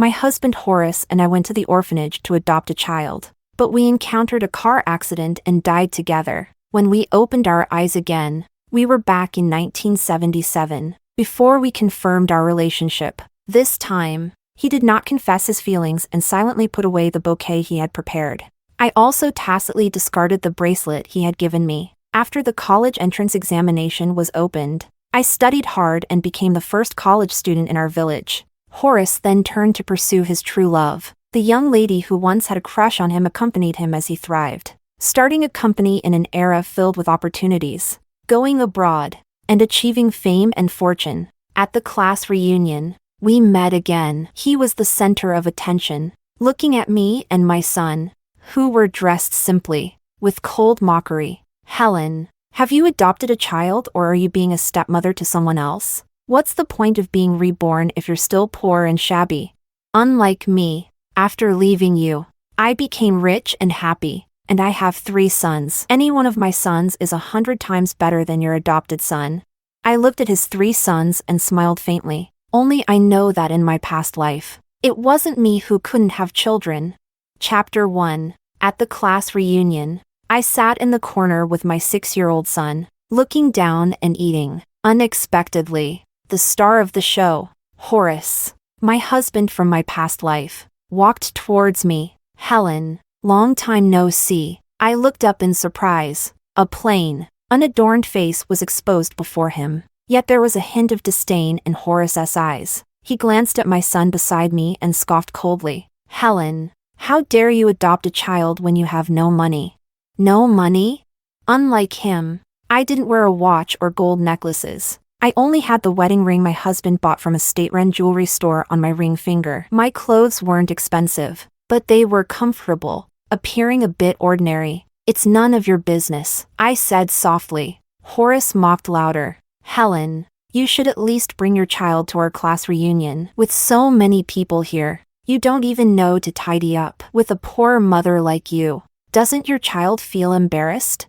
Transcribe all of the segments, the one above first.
My husband Horace and I went to the orphanage to adopt a child, but we encountered a car accident and died together. When we opened our eyes again, we were back in 1977, before we confirmed our relationship. This time, he did not confess his feelings and silently put away the bouquet he had prepared. I also tacitly discarded the bracelet he had given me. After the college entrance examination was opened, I studied hard and became the first college student in our village. Horace then turned to pursue his true love. The young lady who once had a crush on him accompanied him as he thrived, starting a company in an era filled with opportunities, going abroad, and achieving fame and fortune. At the class reunion, we met again. He was the center of attention, looking at me and my son, who were dressed simply, with cold mockery. "Helen, have you adopted a child or are you being a stepmother to someone else? What's the point of being reborn if you're still poor and shabby? Unlike me, after leaving you, I became rich and happy, and I have 3 sons. Any one of my sons is 100 times better than your adopted son." I looked at his 3 sons and smiled faintly. Only I know that in my past life, it wasn't me who couldn't have children. Chapter 1. At the class reunion, I sat in the corner with my 6-year-old son, looking down and eating. Unexpectedly, the star of the show, Horace, my husband from my past life, walked towards me. "Helen, long time no see." I looked up in surprise. A plain, unadorned face was exposed before him, yet there was a hint of disdain in Horace's eyes. He glanced at my son beside me and scoffed coldly. "Helen, how dare you adopt a child when you have no money?" No money? Unlike him, I didn't wear a watch or gold necklaces. I only had the wedding ring my husband bought from a state-run jewelry store on my ring finger. My clothes weren't expensive, but they were comfortable, appearing a bit ordinary. "It's none of your business," I said softly. Horace mocked louder. "Helen, you should at least bring your child to our class reunion. With so many people here, you don't even know to tidy up. With a poor mother like you, doesn't your child feel embarrassed?"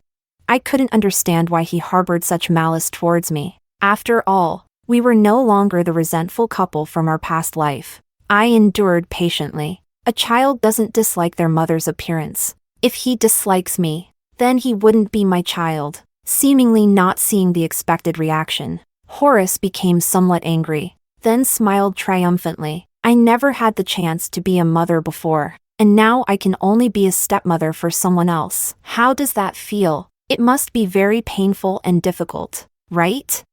I couldn't understand why he harbored such malice towards me. After all, we were no longer the resentful couple from our past life. I endured patiently. A child doesn't dislike their mother's appearance. If he dislikes me, then he wouldn't be my child. Seemingly not seeing the expected reaction, Horace became somewhat angry, then smiled triumphantly. I never had the chance to be a mother before, and now I can only be a stepmother for someone else. How does that feel? It must be very painful and difficult, right?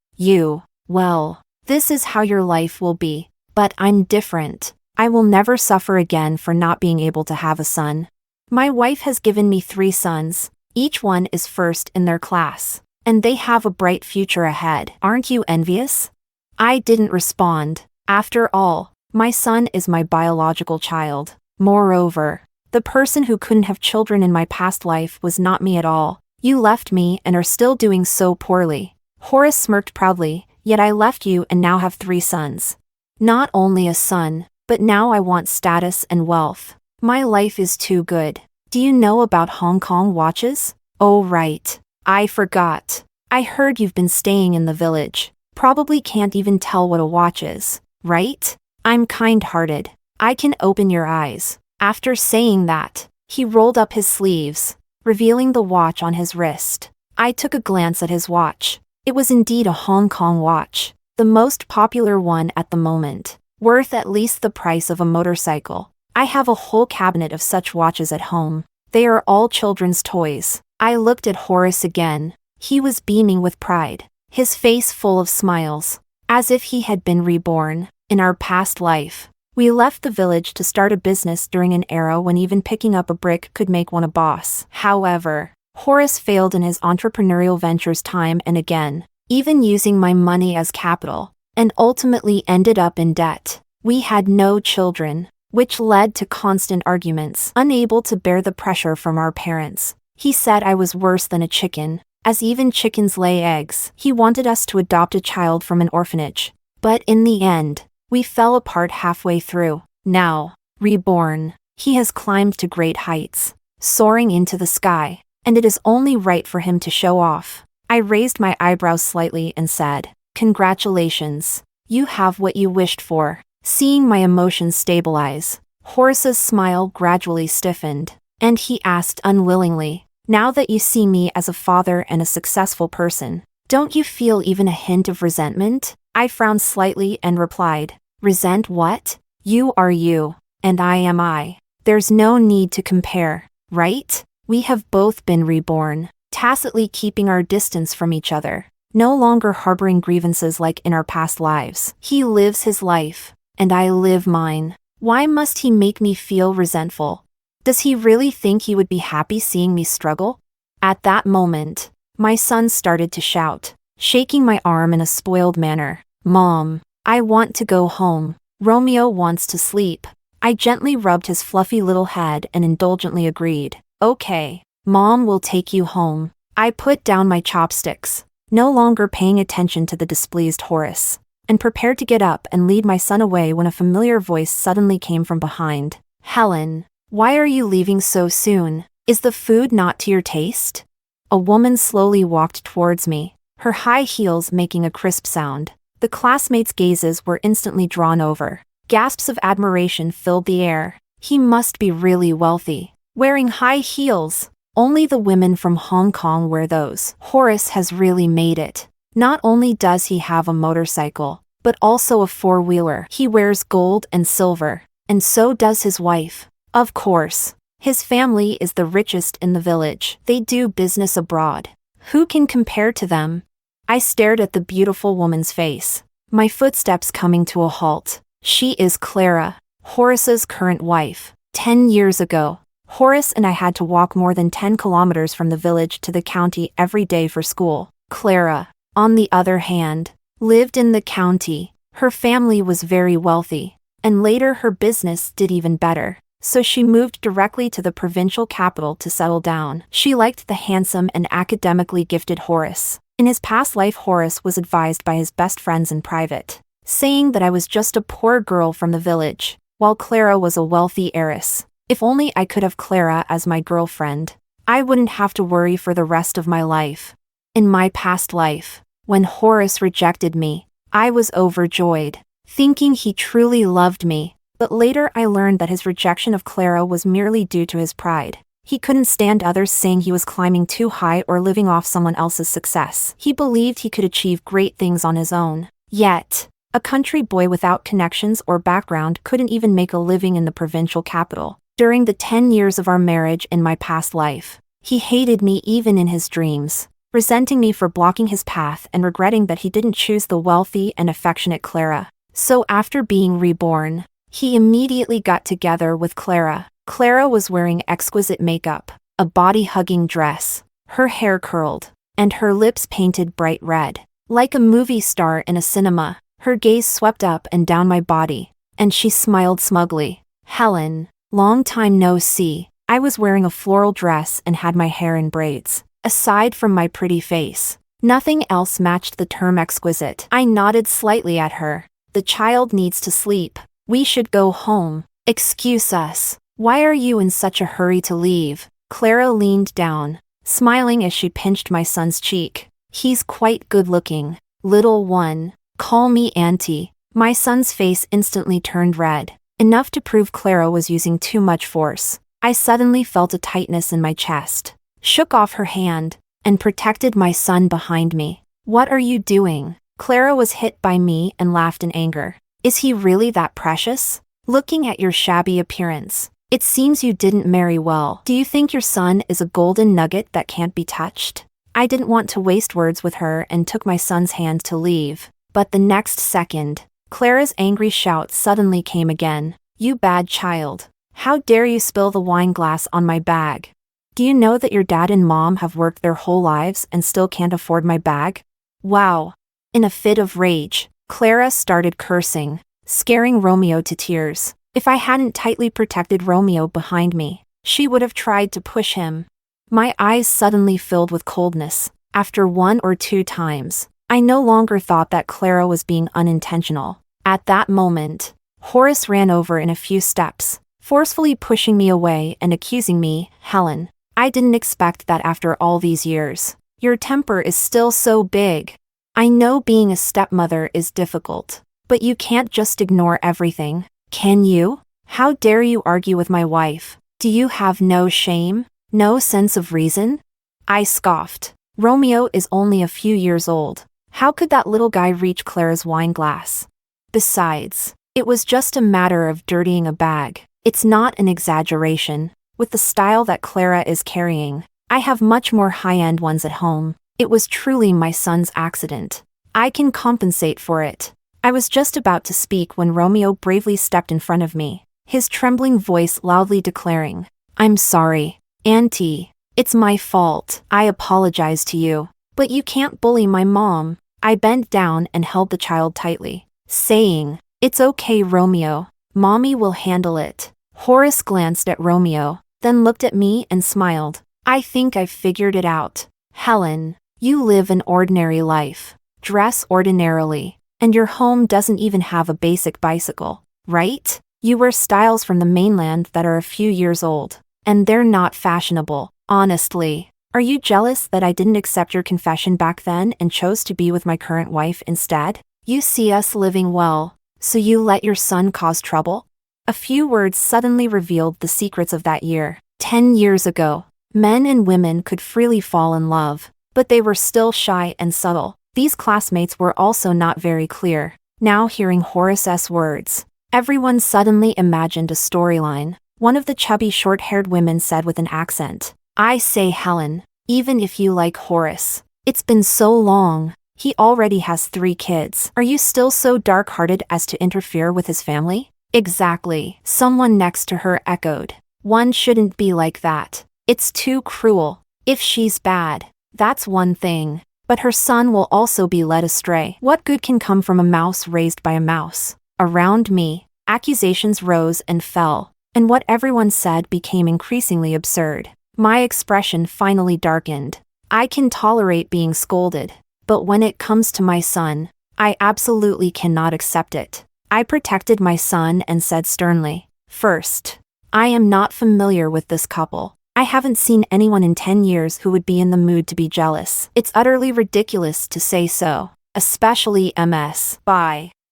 Well, this is how your life will be. But I'm different. I will never suffer again for not being able to have a son. My wife has given me 3 sons. Each one is first in their class, and they have a bright future ahead. Aren't you envious? I didn't respond. After all, my son is my biological child. Moreover, the person who couldn't have children in my past life was not me at all. You left me and are still doing so poorly. Horace smirked proudly. Yet I left you and now have 3 sons. Not only a son, but now I want status and wealth. My life is too good. Do you know about Hong Kong watches? Oh right. I forgot. I heard you've been staying in the village. Probably can't even tell what a watch is, right? I'm kind-hearted. I can open your eyes. After saying that, he rolled up his sleeves, revealing the watch on his wrist. I took a glance at his watch. It was indeed a Hong Kong watch, the most popular one at the moment, worth at least the price of a motorcycle. I have a whole cabinet of such watches at home. They are all children's toys. I looked at Horace again. He was beaming with pride, his face full of smiles, as if he had been reborn. In our past life, we left the village to start a business during an era when even picking up a brick could make one a boss. However, Horace failed in his entrepreneurial ventures time and again, even using my money as capital, and ultimately ended up in debt. We had no children, which led to constant arguments. Unable to bear the pressure from our parents, he said I was worse than a chicken, as even chickens lay eggs. He wanted us to adopt a child from an orphanage, but in the end, we fell apart halfway through. Now, reborn, he has climbed to great heights, soaring into the sky, and it is only right for him to show off. I raised my eyebrows slightly and said, "Congratulations. You have what you wished for." Seeing my emotions stabilize, Horace's smile gradually stiffened, and he asked unwillingly, "Now that you see me as a father and a successful person, don't you feel even a hint of resentment?" I frowned slightly and replied, "Resent what? You are you, and I am I. There's no need to compare, right? We have both been reborn, tacitly keeping our distance from each other, no longer harboring grievances like in our past lives. He lives his life, and I live mine. Why must he make me feel resentful? Does he really think he would be happy seeing me struggle?" At that moment, my son started to shout, shaking my arm in a spoiled manner. "Mom, I want to go home. Romeo wants to sleep." I gently rubbed his fluffy little head and indulgently agreed. "Okay, Mom will take you home." I put down my chopsticks, no longer paying attention to the displeased Horace, and prepared to get up and lead my son away when a familiar voice suddenly came from behind. "Helen, why are you leaving so soon? Is the food not to your taste?" A woman slowly walked towards me, her high heels making a crisp sound. The classmates' gazes were instantly drawn over. Gasps of admiration filled the air. He must be really wealthy. Wearing high heels. Only the women from Hong Kong wear those. Horace has really made it. Not only does he have a motorcycle, but also a four-wheeler. He wears gold and silver, and so does his wife. Of course, his family is the richest in the village. They do business abroad. Who can compare to them? I stared at the beautiful woman's face, my footsteps coming to a halt. She is Clara, Horace's current wife. 10 years ago, Horace and I had to walk more than 10 kilometers from the village to the county every day for school. Clara, on the other hand, lived in the county. Her family was very wealthy, and later her business did even better, so she moved directly to the provincial capital to settle down. She liked the handsome and academically gifted Horace. In his past life, Horace was advised by his best friends in private, saying that I was just a poor girl from the village, while Clara was a wealthy heiress. If only I could have Clara as my girlfriend, I wouldn't have to worry for the rest of my life. In my past life, when Horace rejected me, I was overjoyed, thinking he truly loved me, but later I learned that his rejection of Clara was merely due to his pride. He couldn't stand others saying he was climbing too high or living off someone else's success. He believed he could achieve great things on his own. Yet, a country boy without connections or background couldn't even make a living in the provincial capital. During the 10 years of our marriage in my past life, he hated me even in his dreams, resenting me for blocking his path and regretting that he didn't choose the wealthy and affectionate Clara. So after being reborn, he immediately got together with Clara. Clara was wearing exquisite makeup, a body-hugging dress, her hair curled, and her lips painted bright red. Like a movie star in a cinema, her gaze swept up and down my body, and she smiled smugly. "Helen, long time no see." I was wearing a floral dress and had my hair in braids. Aside from my pretty face, nothing else matched the term exquisite. I nodded slightly at her. "The child needs to sleep. We should go home." "Excuse us. Why are you in such a hurry to leave?" Clara leaned down, smiling as she pinched my son's cheek. "He's quite good-looking. Little one, call me auntie." My son's face instantly turned red, enough to prove Clara was using too much force. I suddenly felt a tightness in my chest, shook off her hand, and protected my son behind me. "What are you doing?" Clara was hit by me and laughed in anger. "Is he really that precious? Looking at your shabby appearance, it seems you didn't marry well. Do you think your son is a golden nugget that can't be touched?" I didn't want to waste words with her and took my son's hand to leave. But the next second, Clara's angry shout suddenly came again. "You bad child. How dare you spill the wine glass on my bag? Do you know that your dad and mom have worked their whole lives and still can't afford my bag?" Wow. In a fit of rage, Clara started cursing, scaring Romeo to tears. If I hadn't tightly protected Romeo behind me, she would have tried to push him. My eyes suddenly filled with coldness. After 1 or 2 times, I no longer thought that Clara was being unintentional. At that moment, Horace ran over in a few steps, forcefully pushing me away and accusing me. "Helen, I didn't expect that after all these years. Your temper is still so big. I know being a stepmother is difficult, But you can't just ignore everything, can you? How dare you argue with my wife? Do you have no shame? No sense of reason? I scoffed. Romeo is only a few years old. How could that little guy reach Clara's wine glass? Besides, it was just a matter of dirtying a bag. It's not an exaggeration. With the style that Clara is carrying, I have much more high-end ones at home. It was truly my son's accident. I can compensate for it. I was just about to speak when Romeo bravely stepped in front of me, his trembling voice loudly declaring, "I'm sorry, Auntie. It's my fault. I apologize to you. But you can't bully my mom." I bent down and held the child tightly, saying, "It's okay, Romeo. Mommy will handle it." Horace glanced at Romeo, then looked at me and smiled. "I think I've figured it out. Helen, you live an ordinary life, dress ordinarily, and your home doesn't even have a basic bicycle, right? You wear styles from the mainland that are a few years old, and they're not fashionable, honestly. Are you jealous that I didn't accept your confession back then and chose to be with my current wife instead? You see us living well, so you let your son cause trouble?" A few words suddenly revealed the secrets of that year. 10 years ago, men and women could freely fall in love, but they were still shy and subtle. These classmates were also not very clear. Now hearing Horace's words, everyone suddenly imagined a storyline. One of the chubby short-haired women said with an accent, "I say, Helen, even if you like Horace, it's been so long. He already has 3 kids. Are you still so dark-hearted as to interfere with his family?" "Exactly," someone next to her echoed. "One shouldn't be like that. It's too cruel. If she's bad, that's one thing. But her son will also be led astray. What good can come from a mouse raised by a mouse?" Around me, accusations rose and fell, and what everyone said became increasingly absurd. My expression finally darkened. I can tolerate being scolded, but when it comes to my son, I absolutely cannot accept it. I protected my son and said sternly, "First, I am not familiar with this couple. I haven't seen anyone in 10 years who would be in the mood to be jealous. It's utterly ridiculous to say so, especially MS.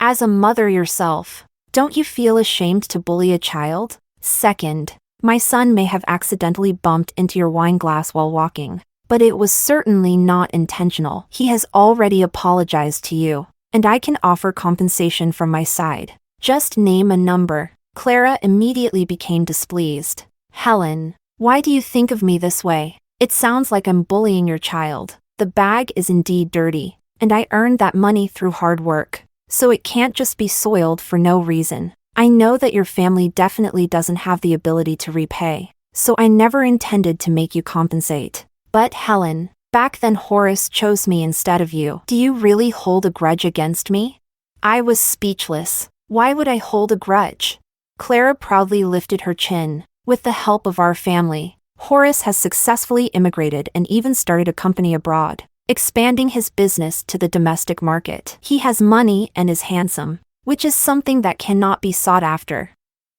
As a mother yourself, don't you feel ashamed to bully a child? Second, my son may have accidentally bumped into your wine glass while walking, but it was certainly not intentional. He has already apologized to you, and I can offer compensation from my side. Just name a number." Clara immediately became displeased. "Helen, why do you think of me this way? It sounds like I'm bullying your child. The bag is indeed dirty, and I earned that money through hard work, so it can't just be soiled for no reason. I know that your family definitely doesn't have the ability to repay, so I never intended to make you compensate. But Helen, back then Horace chose me instead of you. Do you really hold a grudge against me?" I was speechless. Why would I hold a grudge? Clara proudly lifted her chin. "With the help of our family, Horace has successfully immigrated and even started a company abroad, expanding his business to the domestic market. He has money and is handsome, which is something that cannot be sought after.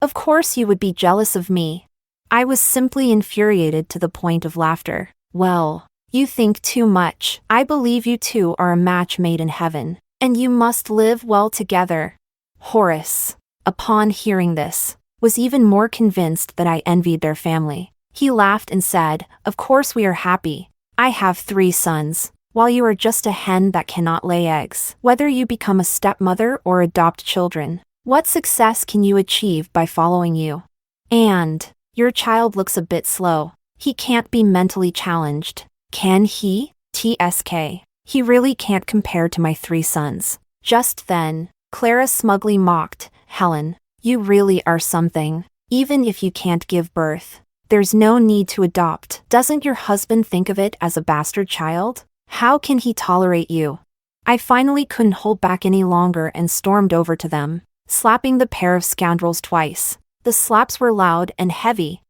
Of course you would be jealous of me." I was simply infuriated to the point of laughter. "Well, you think too much. I believe you two are a match made in heaven, and you must live well together." Horace, upon hearing this, was even more convinced that I envied their family. He laughed and said, "Of course we are happy. I have 3 sons, while you are just a hen that cannot lay eggs. Whether you become a stepmother or adopt children, what success can you achieve by following you? And your child looks a bit slow. He can't be mentally challenged, can he? TSK. He really can't compare to my 3 sons." Just then, Clara smugly mocked, "Helen, you really are something. Even if you can't give birth, there's no need to adopt. Doesn't your husband think of it as a bastard child? How can he tolerate you?" I finally couldn't hold back any longer and stormed over to them, slapping the pair of scoundrels twice. The slaps were loud and heavy.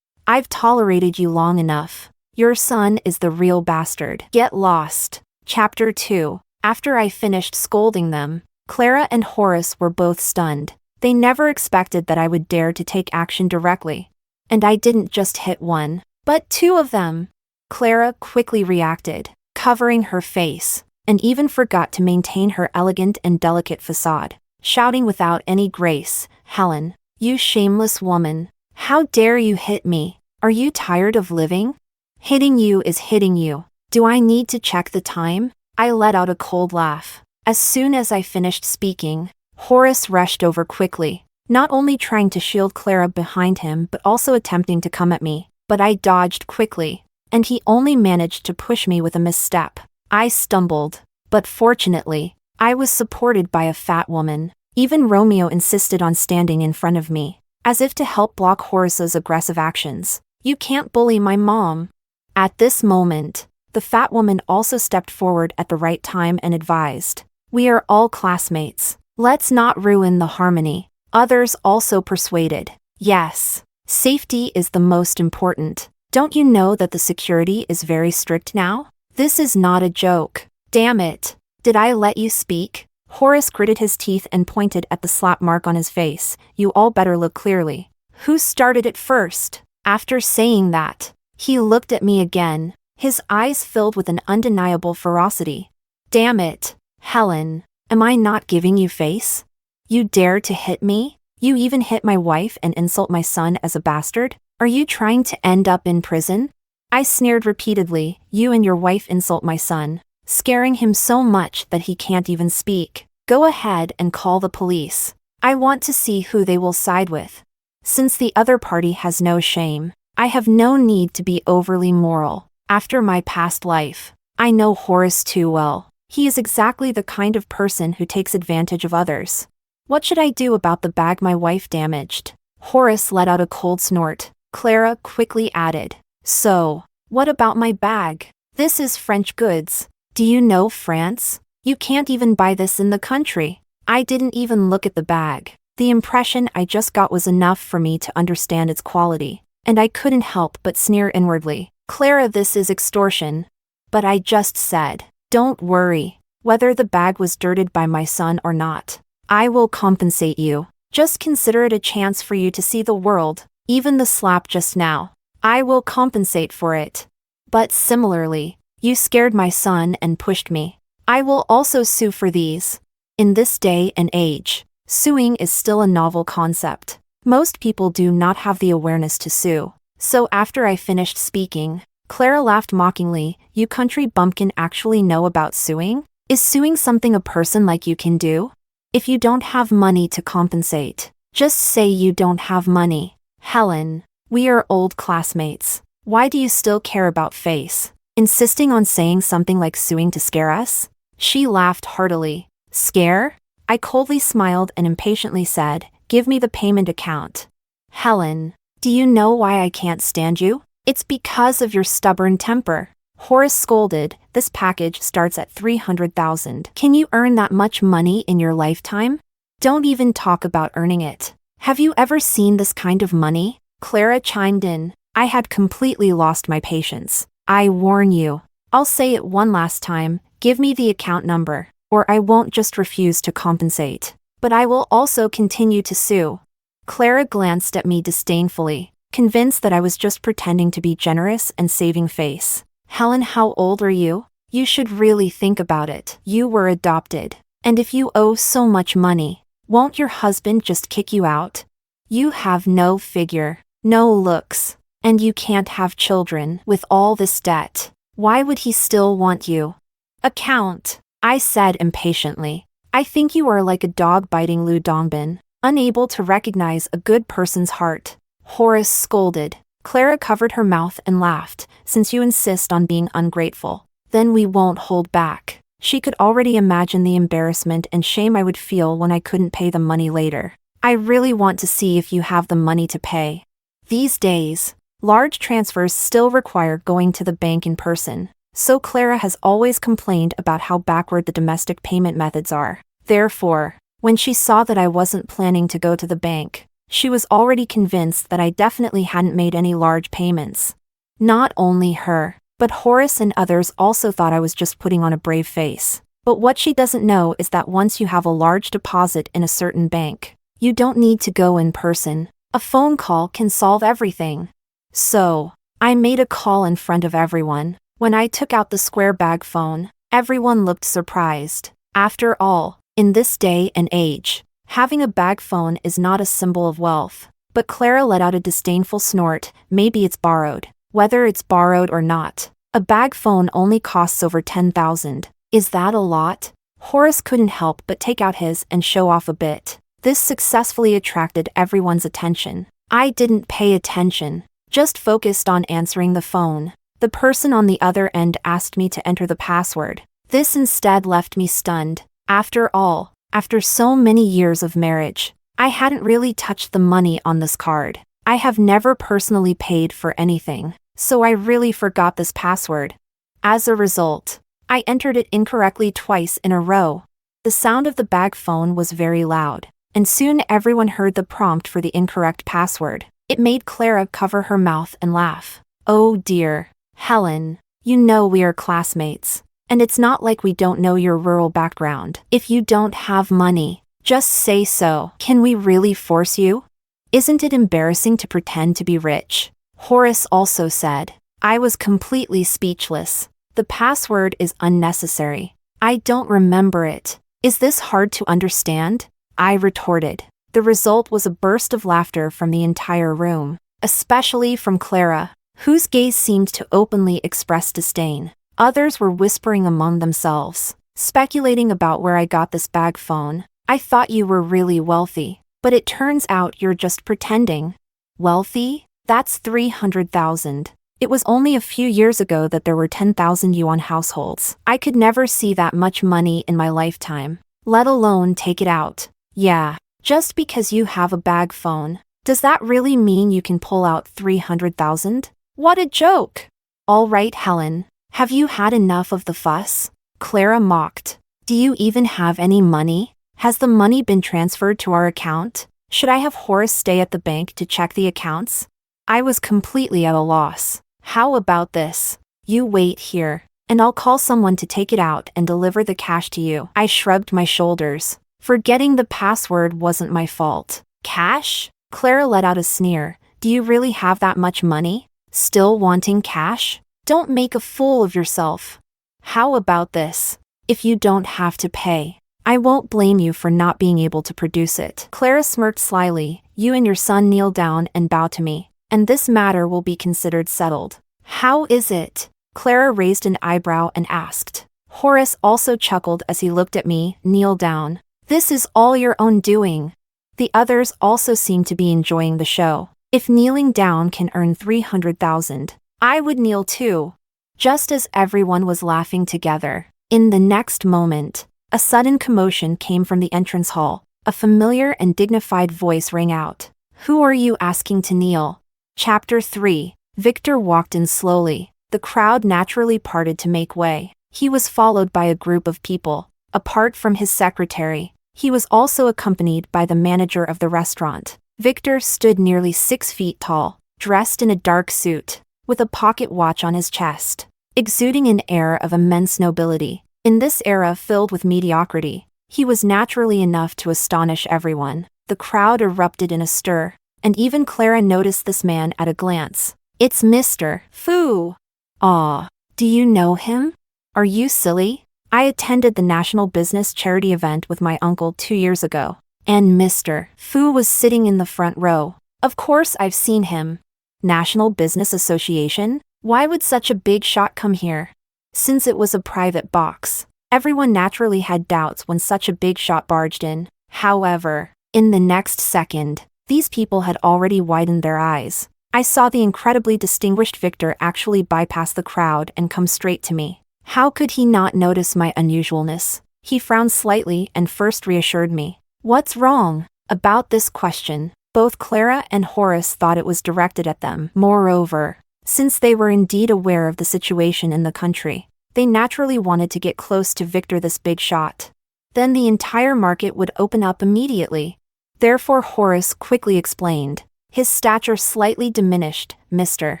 "I've tolerated you long enough. Your son is the real bastard. Get lost." Chapter 2. After I finished scolding them, Clara and Horace were both stunned. They never expected that I would dare to take action directly. And I didn't just hit one, but 2 of them. Clara quickly reacted, covering her face, and even forgot to maintain her elegant and delicate facade. shouting without any grace, "Helen, you shameless woman. How dare you hit me? Are you tired of living? Hitting you is hitting you. Do I need to check the time?" I let out a cold laugh. As soon as I finished speaking, Horace rushed over quickly, not only trying to shield Clara behind him but also attempting to come at me. But I dodged quickly, and he only managed to push me with a misstep. I stumbled, but fortunately, I was supported by a fat woman. Even Romeo insisted on standing in front of me, as if to help block Horace's aggressive actions. "You can't bully my mom." At this moment, the fat woman also stepped forward at the right time and advised, "We are all classmates. Let's not ruin the harmony." Others also persuaded, "Yes, safety is the most important. Don't you know that the security is very strict now? This is not a joke. Damn it. Did I let you speak?" Horace gritted his teeth and pointed at the slap mark on his face. "You all better look clearly. Who started it first?" After saying that, he looked at me again, his eyes filled with an undeniable ferocity. "Damn it, Helen, am I not giving you face? You dare to hit me? You even hit my wife and insult my son as a bastard? Are you trying to end up in prison?" I sneered repeatedly. "You and your wife insult my son, scaring him so much that he can't even speak. Go ahead and call the police. I want to see who they will side with. Since the other party has no shame, I have no need to be overly moral. After my past life, I know Horace too well. He is exactly the kind of person who takes advantage of others. What should I do about the bag my wife damaged?" Horace let out a cold snort. Clara quickly added, "So, what about my bag? This is French goods. Do you know France? You can't even buy this in the country." I didn't even look at the bag. The impression I just got was enough for me to understand its quality, and I couldn't help but sneer inwardly. "Clara, this is extortion." But I just said, "Don't worry, whether the bag was dirted by my son or not, I will compensate you. Just consider it a chance for you to see the world, even the slap just now. I will compensate for it. But similarly, you scared my son and pushed me. I will also sue for these." In this day and age, suing is still a novel concept. Most people do not have the awareness to sue. So after I finished speaking, Clara laughed mockingly. "You country bumpkin actually know about suing? Is suing something a person like you can do? If you don't have money to compensate, just say you don't have money. Helen, we are old classmates. Why do you still care about face? Insisting on saying something like suing to scare us?" She laughed heartily. "Scare?" I coldly smiled and impatiently said, "Give me the payment account." "Helen, do you know why I can't stand you? It's because of your stubborn temper." Horace scolded. "This package starts at 300,000. Can you earn that much money in your lifetime? Don't even talk about earning it. Have you ever seen this kind of money?" Clara chimed in. I had completely lost my patience. "I warn you. I'll say it one last time. Give me the account number, or I won't just refuse to compensate, but I will also continue to sue." Clara glanced at me disdainfully, convinced that I was just pretending to be generous and saving face. "Helen, how old are you? You should really think about it. You were adopted, and if you owe so much money, won't your husband just kick you out? You have no figure, no looks, and you can't have children. With all this debt, why would he still want you?" "Account," I said impatiently. "I think you are like a dog biting Lu Dongbin, unable to recognize a good person's heart." Horace scolded. Clara covered her mouth and laughed. "Since you insist on being ungrateful, then we won't hold back." She could already imagine the embarrassment and shame I would feel when I couldn't pay the money later. "I really want to see if you have the money to pay." These days, large transfers still require going to the bank in person, so Clara has always complained about how backward the domestic payment methods are. Therefore, when she saw that I wasn't planning to go to the bank, she was already convinced that I definitely hadn't made any large payments. Not only her, but Horace and others also thought I was just putting on a brave face. But what she doesn't know is that once you have a large deposit in a certain bank, you don't need to go in person. A phone call can solve everything. So, I made a call in front of everyone. When I took out the square bag phone, everyone looked surprised. After all, in this day and age, Having a bag phone is not a symbol of wealth. But Clara let out a disdainful snort. Maybe it's borrowed. Whether it's borrowed or not, a bag phone only costs over 10,000. Is that a lot? Horace couldn't help but take out his and show off a bit. This successfully attracted everyone's attention. I didn't pay attention, just focused on answering the phone. The person on the other end asked me to enter the password. This instead left me stunned. After all, after so many years of marriage, I hadn't really touched the money on this card. I have never personally paid for anything, so I really forgot this password. As a result, I entered it incorrectly twice in a row. The sound of the bag phone was very loud, and soon everyone heard the prompt for the incorrect password. It made Clara cover her mouth and laugh. Oh dear, Helen, you know we are classmates. And it's not like we don't know your rural background. If you don't have money, just say so. Can we really force you? Isn't it embarrassing to pretend to be rich? Horace also said. I was completely speechless. The password is unnecessary. I don't remember it. Is this hard to understand? I retorted. The result was a burst of laughter from the entire room, especially from Clara, whose gaze seemed to openly express disdain. Others were whispering among themselves, speculating about where I got this bag phone. I thought you were really wealthy, but it turns out you're just pretending. Wealthy? That's 300,000. It was only a few years ago that there were 10,000 yuan households. I could never see that much money in my lifetime, let alone take it out. Yeah, just because you have a bag phone, does that really mean you can pull out 300,000? What a joke! All right, Helen, have you had enough of the fuss? Clara mocked. Do you even have any money? Has the money been transferred to our account? Should I have Horace stay at the bank to check the accounts? I was completely at a loss. How about this? You wait here, and I'll call someone to take it out and deliver the cash to you. I shrugged my shoulders. Forgetting the password wasn't my fault. Cash? Clara let out a sneer. Do you really have that much money? Still wanting cash? Don't make a fool of yourself. How about this? If you don't have to pay, I won't blame you for not being able to produce it. Clara smirked slyly. You and your son kneel down and bow to me, and this matter will be considered settled. How is it? Clara raised an eyebrow and asked. Horace also chuckled as he looked at me. Kneel down. This is all your own doing. The others also seemed to be enjoying the show. If kneeling down can earn 300,000, I would kneel too. Just as everyone was laughing together, in the next moment, a sudden commotion came from the entrance hall. A familiar and dignified voice rang out. Who are you asking to kneel? Chapter 3. Victor walked in slowly. The crowd naturally parted to make way. He was followed by a group of people. Apart from his secretary, he was also accompanied by the manager of the restaurant. Victor stood nearly 6 feet tall, dressed in a dark suit, with a pocket watch on his chest, exuding an air of immense nobility. In this era filled with mediocrity, he was naturally enough to astonish everyone. The crowd erupted in a stir, and even Clara noticed this man at a glance. It's Mr. Fu. Aw, do you know him? Are you silly? I attended the National Business Charity event with my uncle 2 years ago, and Mr. Fu was sitting in the front row. Of course I've seen him. National Business Association? Why would such a big shot come here? Since it was a private box, everyone naturally had doubts when such a big shot barged in. However, in the next second, these people had already widened their eyes. I saw the incredibly distinguished Victor actually bypass the crowd and come straight to me. How could he not notice my unusualness? He frowned slightly and first reassured me. What's wrong? About this question, both Clara and Horace thought it was directed at them. Moreover, since they were indeed aware of the situation in the country, they naturally wanted to get close to Victor, this big shot. Then the entire market would open up immediately. Therefore Horace quickly explained, his stature slightly diminished. Mr.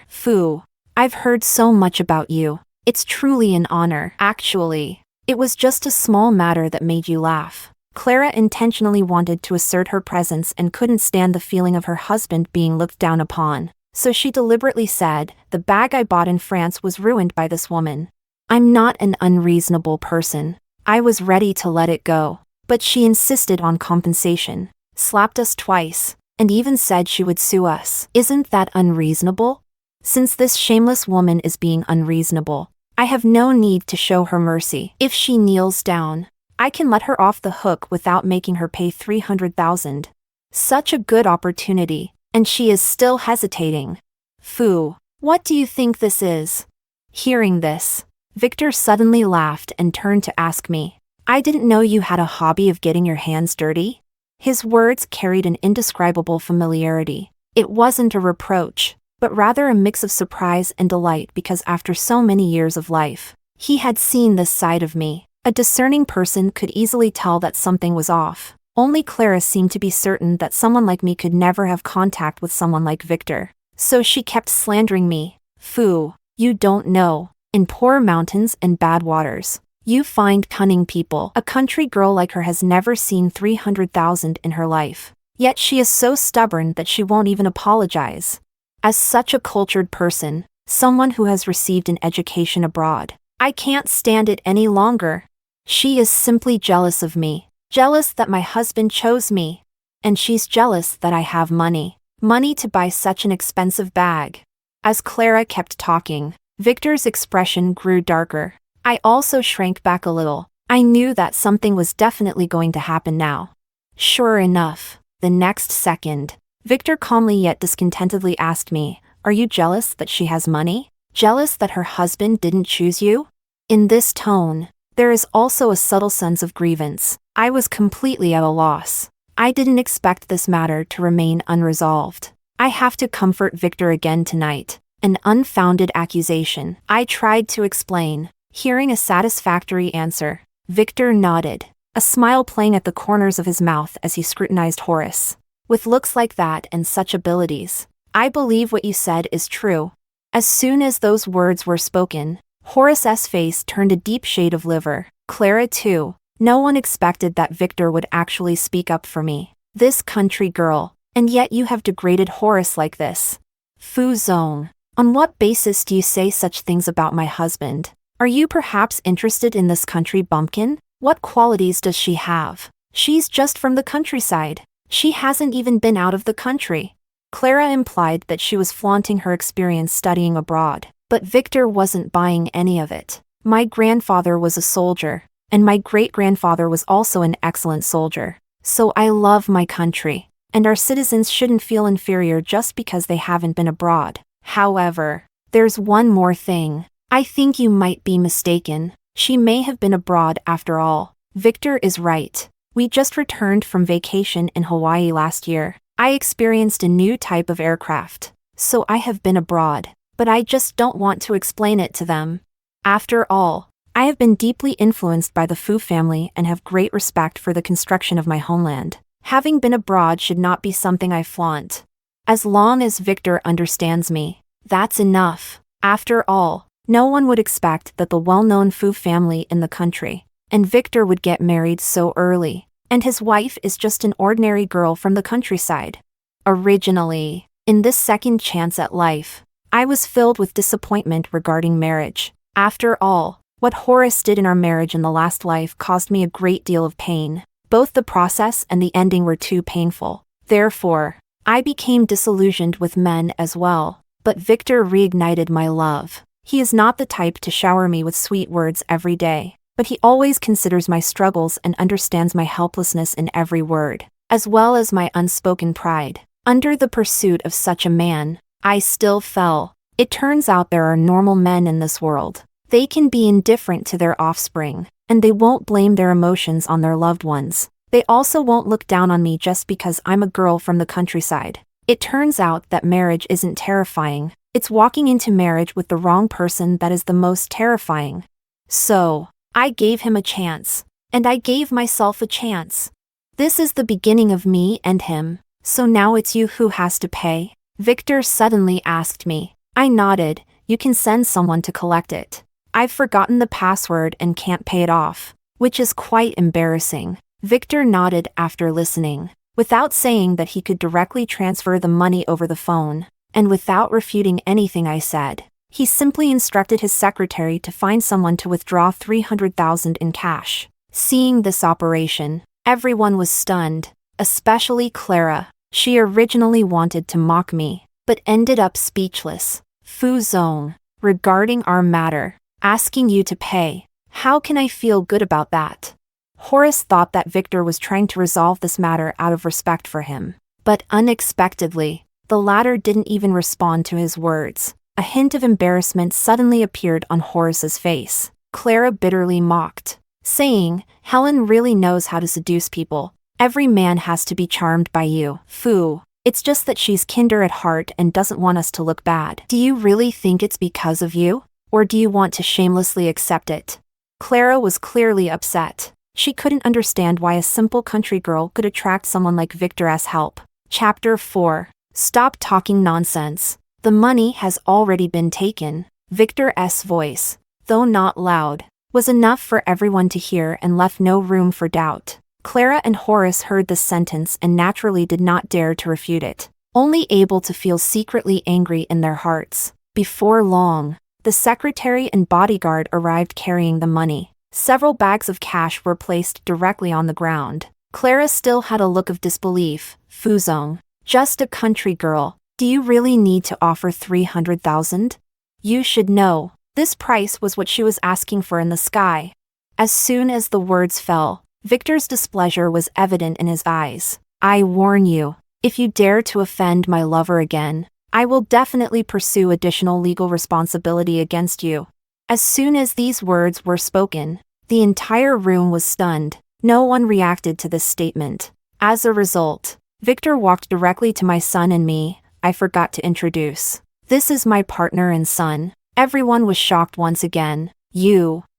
Fu, I've heard so much about you. It's truly an honor. Actually, it was just a small matter that made you laugh. Clara intentionally wanted to assert her presence and couldn't stand the feeling of her husband being looked down upon. So she deliberately said, the bag I bought in France was ruined by this woman. I'm not an unreasonable person. I was ready to let it go. But she insisted on compensation, slapped us twice, and even said she would sue us. Isn't that unreasonable? Since this shameless woman is being unreasonable, I have no need to show her mercy. If she kneels down, I can let her off the hook without making her pay $300,000. Such a good opportunity, and she is still hesitating. Phoo, what do you think this is? Hearing this, Victor suddenly laughed and turned to ask me, I didn't know you had a hobby of getting your hands dirty? His words carried an indescribable familiarity. It wasn't a reproach, but rather a mix of surprise and delight because after so many years of life, he had seen this side of me. A discerning person could easily tell that something was off. Only Clara seemed to be certain that someone like me could never have contact with someone like Victor. So she kept slandering me. Phoo, you don't know. In poor mountains and bad waters, you find cunning people. A country girl like her has never seen $300,000 in her life. Yet she is so stubborn that she won't even apologize. As such a cultured person, someone who has received an education abroad, I can't stand it any longer. She is simply jealous of me. Jealous that my husband chose me. And she's jealous that I have money. Money to buy such an expensive bag. As Clara kept talking, Victor's expression grew darker. I also shrank back a little. I knew that something was definitely going to happen now. Sure enough, the next second, Victor calmly yet discontentedly asked me, Are you jealous that she has money? Jealous that her husband didn't choose you? In this tone, there is also a subtle sense of grievance. I was completely at a loss. I didn't expect this matter to remain unresolved. I have to comfort Victor again tonight. An unfounded accusation. I tried to explain. Hearing a satisfactory answer, Victor nodded, a smile playing at the corners of his mouth as he scrutinized Horace. With looks like that and such abilities, I believe what you said is true. As soon as those words were spoken, Horace's face turned a deep shade of liver. Clara too. No one expected that Victor would actually speak up for me. This country girl, and yet you have degraded Horace like this. Phoo zone. On what basis do you say such things about my husband? Are you perhaps interested in this country bumpkin? What qualities does she have? She's just from the countryside. She hasn't even been out of the country. Clara implied that she was flaunting her experience studying abroad, but Victor wasn't buying any of it. My grandfather was a soldier, and my great-grandfather was also an excellent soldier. So I love my country, and our citizens shouldn't feel inferior just because they haven't been abroad. However, there's one more thing. I think you might be mistaken. She may have been abroad after all. Victor is right. We just returned from vacation in Hawaii last year. I experienced a new type of aircraft. So I have been abroad, but I just don't want to explain it to them. After all, I have been deeply influenced by the Fu family and have great respect for the construction of my homeland. Having been abroad should not be something I flaunt. As long as Victor understands me, that's enough. After all, no one would expect that the well-known Fu family in the country, and Victor would get married so early, and his wife is just an ordinary girl from the countryside. Originally, in this second chance at life, I was filled with disappointment regarding marriage. After all, what Horace did in our marriage in the last life caused me a great deal of pain. Both the process and the ending were too painful. Therefore, I became disillusioned with men as well. But Victor reignited my love. He is not the type to shower me with sweet words every day, but he always considers my struggles and understands my helplessness in every word, as well as my unspoken pride. Under the pursuit of such a man, I still fell. It turns out there are normal men in this world. They can be indifferent to their offspring, and they won't blame their emotions on their loved ones. They also won't look down on me just because I'm a girl from the countryside. It turns out that marriage isn't terrifying. It's walking into marriage with the wrong person that is the most terrifying. So, I gave him a chance, and I gave myself a chance. This is the beginning of me and him. So now it's you who has to pay? Victor suddenly asked me. I nodded. You can send someone to collect it. I've forgotten the password and can't pay it off, which is quite embarrassing. Victor nodded after listening, without saying that he could directly transfer the money over the phone, and without refuting anything I said. He simply instructed his secretary to find someone to withdraw $300,000 in cash. Seeing this operation, Everyone was stunned, especially Clara. She originally wanted to mock me, but ended up speechless. Fu Zong, regarding our matter, asking you to pay. How can I feel good about that? Horace thought that Victor was trying to resolve this matter out of respect for him. But unexpectedly, the latter didn't even respond to his words. A hint of embarrassment suddenly appeared on Horace's face. Clara bitterly mocked, saying, Helen really knows how to seduce people. Every man has to be charmed by you. Fu. It's just that she's kinder at heart and doesn't want us to look bad. Do you really think it's because of you? Or do you want to shamelessly accept it? Clara was clearly upset. She couldn't understand why a simple country girl could attract someone like Victor's help. Chapter 4. Stop talking nonsense. The money has already been taken. Victor's voice, though not loud, was enough for everyone to hear and left no room for doubt. Clara and Horace heard this sentence and naturally did not dare to refute it, only able to feel secretly angry in their hearts. Before long, the secretary and bodyguard arrived carrying the money. Several bags of cash were placed directly on the ground. Clara still had a look of disbelief. Fu Zong, just a country girl. Do you really need to offer 300,000? You should know, this price was what she was asking for in the sky. As soon as the words fell, Victor's displeasure was evident in his eyes. I warn you, if you dare to offend my lover again, I will definitely pursue additional legal responsibility against you. As soon as these words were spoken, the entire room was stunned. No one reacted to this statement. As a result, Victor walked directly to my son and me. I forgot to introduce. This is my partner and son. Everyone was shocked once again.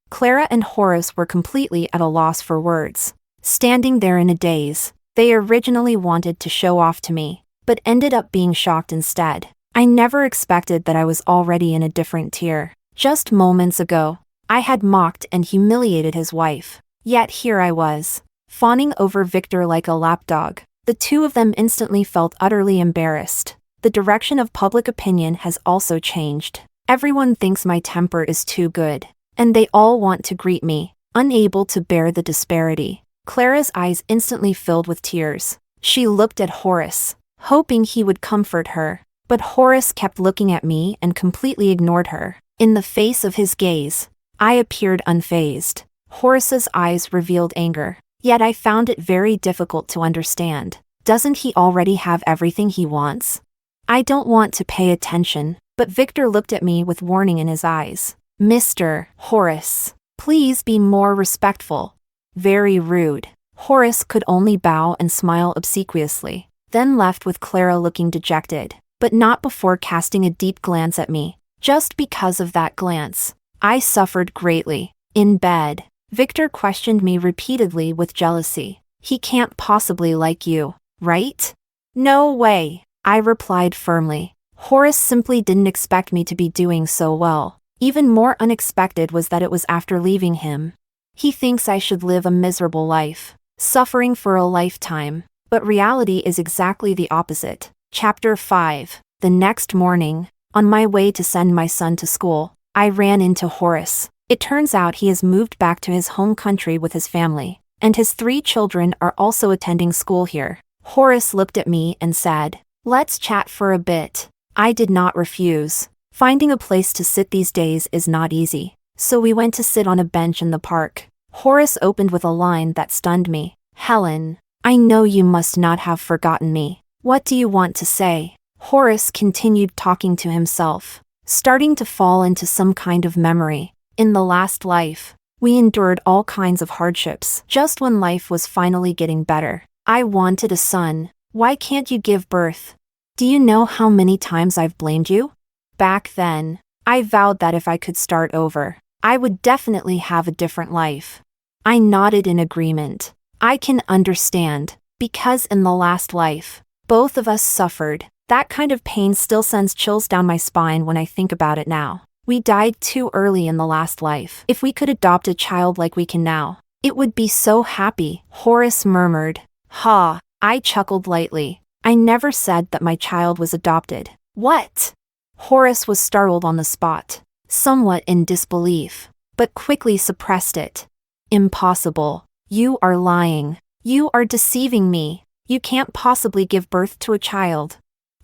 Clara and Horace were completely at a loss for words. Standing there in a daze, they originally wanted to show off to me, but ended up being shocked instead. I never expected that I was already in a different tier. Just moments ago, I had mocked and humiliated his wife. Yet here I was, fawning over Victor like a lapdog. The two of them instantly felt utterly embarrassed. The direction of public opinion has also changed. Everyone thinks my temper is too good, and they all want to greet me, unable to bear the disparity. Clara's eyes instantly filled with tears. She looked at Horace, hoping he would comfort her, but Horace kept looking at me and completely ignored her. In the face of his gaze, I appeared unfazed. Horace's eyes revealed anger, yet I found it very difficult to understand. Doesn't he already have everything he wants? I don't want to pay attention, but Victor looked at me with warning in his eyes. Mr. Horace, please be more respectful. Very rude. Horace could only bow and smile obsequiously, then left with Clara looking dejected, but not before casting a deep glance at me. Just because of that glance, I suffered greatly. In bed, Victor questioned me repeatedly with jealousy. He can't possibly like you, right? No way, I replied firmly. Horace simply didn't expect me to be doing so well. Even more unexpected was that it was after leaving him. He thinks I should live a miserable life, suffering for a lifetime, but reality is exactly the opposite. Chapter 5. The next morning, on my way to send my son to school, I ran into Horace. It turns out he has moved back to his home country with his family, and his 3 children are also attending school here. Horace looked at me and said, "Let's chat for a bit." I did not refuse. Finding a place to sit these days is not easy, so we went to sit on a bench in the park. Horace opened with a line that stunned me. Helen, I know you must not have forgotten me. What do you want to say? Horace continued talking to himself, starting to fall into some kind of memory. In the last life, we endured all kinds of hardships. Just when life was finally getting better, I wanted a son. Why can't you give birth? Do you know how many times I've blamed you? Back then, I vowed that if I could start over, I would definitely have a different life. I nodded in agreement. I can understand, because in the last life, both of us suffered. That kind of pain still sends chills down my spine when I think about it now. We died too early in the last life. If we could adopt a child like we can now, it would be so happy, Horace murmured. Ha, I chuckled lightly. I never said that my child was adopted. What? Horace was startled on the spot, somewhat in disbelief, but quickly suppressed it. Impossible. You are lying. You are deceiving me. You can't possibly give birth to a child.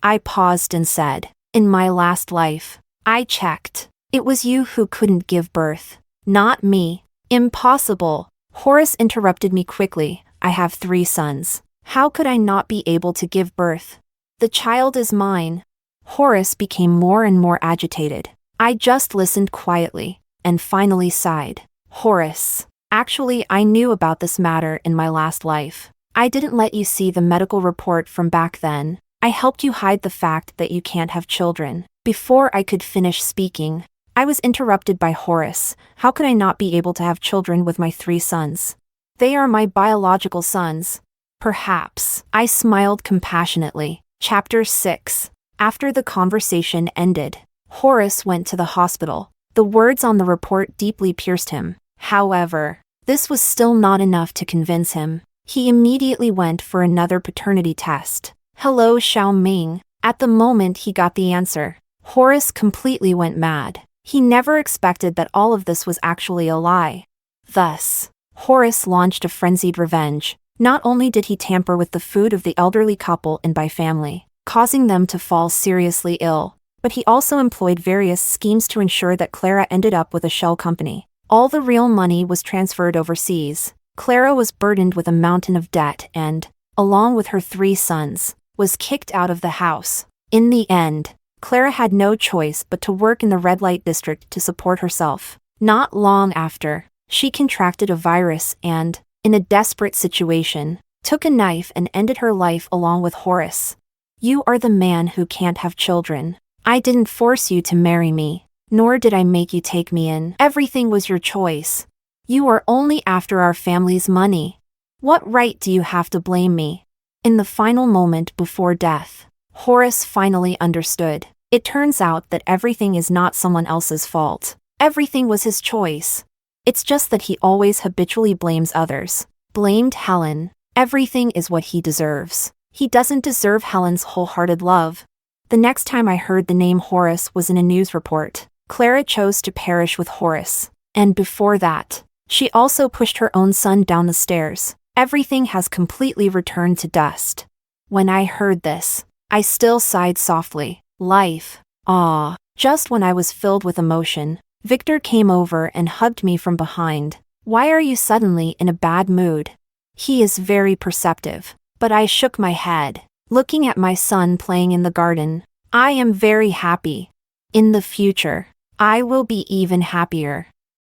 I paused and said, in my last life, I checked. It was you who couldn't give birth, not me. Impossible. Horace interrupted me quickly. I have 3 sons. How could I not be able to give birth? The child is mine. Horace became more and more agitated. I just listened quietly, and finally sighed. Horace, actually, I knew about this matter in my last life. I didn't let you see the medical report from back then. I helped you hide the fact that you can't have children. Before I could finish speaking, I was interrupted by Horace. How could I not be able to have children with my 3 sons? They are my biological sons. Perhaps. I smiled compassionately. Chapter 6. After the conversation ended, Horace went to the hospital. The words on the report deeply pierced him. However, this was still not enough to convince him. He immediately went for another paternity test. Hello, Xiao Ming. At the moment he got the answer, Horace completely went mad. He never expected that all of this was actually a lie. Thus, Horace launched a frenzied revenge. Not only did he tamper with the food of the elderly couple and by family, causing them to fall seriously ill, but he also employed various schemes to ensure that Clara ended up with a shell company. All the real money was transferred overseas. Clara was burdened with a mountain of debt and, along with her 3 sons, was kicked out of the house. In the end, Clara had no choice but to work in the red light district to support herself. Not long after, she contracted a virus and, in a desperate situation, took a knife and ended her life along with Horace. You are the man who can't have children. I didn't force you to marry me, nor did I make you take me in. Everything was your choice. You are only after our family's money. What right do you have to blame me? In the final moment before death, Horace finally understood. It turns out that everything is not someone else's fault. Everything was his choice. It's just that he always habitually blames others. Blamed Helen. Everything is what he deserves. He doesn't deserve Helen's wholehearted love. The next time I heard the name Horace was in a news report. Clara chose to perish with Horace. And before that, she also pushed her own son down the stairs. Everything has completely returned to dust. When I heard this, I still sighed softly. Life. Ah. Just when I was filled with emotion, Victor came over and hugged me from behind. Why are you suddenly in a bad mood? He is very perceptive, but I shook my head. Looking at my son playing in the garden, I am very happy. In the future, I will be even happier.